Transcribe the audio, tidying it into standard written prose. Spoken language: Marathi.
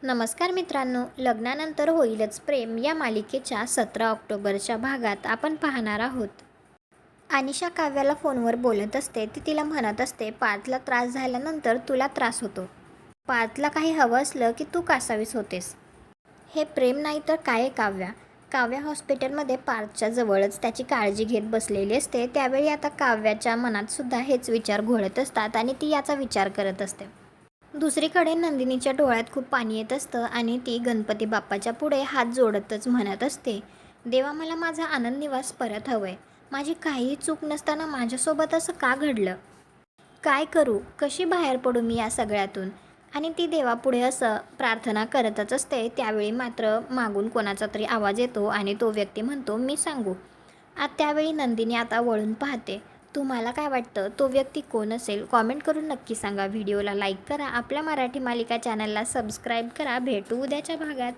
नमस्कार मित्रांनो, लग्नानंतर होईलच प्रेम या मालिकेच्या 17 ऑक्टोबरच्या भागात आपण पाहणार आहोत. अनिशा काव्याला फोनवर बोलत असते. ती तिला म्हणत असते, पार्थला त्रास झाल्यानंतर तुला त्रास होतो. पार्थला काही हवं असलं की तू कासावीस होतेस. हे प्रेम नाही तर काय आहे काव्या? काव्या हॉस्पिटलमध्ये पार्थच्या जवळच त्याची काळजी घेत बसलेली असते. त्यावेळी आता काव्याच्या मनात सुद्धा हेच विचार घोळत असतात आणि ती याचा विचार करत असते. दुसरीकडे नंदिनीच्या डोळ्यात खूप पाणी येत असतं आणि ती गणपती बाप्पाच्या पुढे हात जोडतच म्हणत असते, देवा मला माझा आनंद निवास परत हवंय. माझी काहीही चूक नसताना माझ्यासोबत असं का घडलं? काय करू? कशी बाहेर पडू मी या सगळ्यातून? आणि ती देवापुढे असं प्रार्थना करतच असते. त्यावेळी मात्र मागून कोणाचा तरी आवाज येतो आणि तो व्यक्ती म्हणतो, मी सांगू. त्यावेळी नंदिनी आता वळून पाहते. तुम्हाला काय वाटतं, तो व्यक्ती कोण असेल? कॉमेंट करून नक्की सांगा. व्हिडिओला लाईक करा. आपल्या मराठी मालिका चॅनलला सबस्क्राईब करा. भेटू उद्याच्या भागात.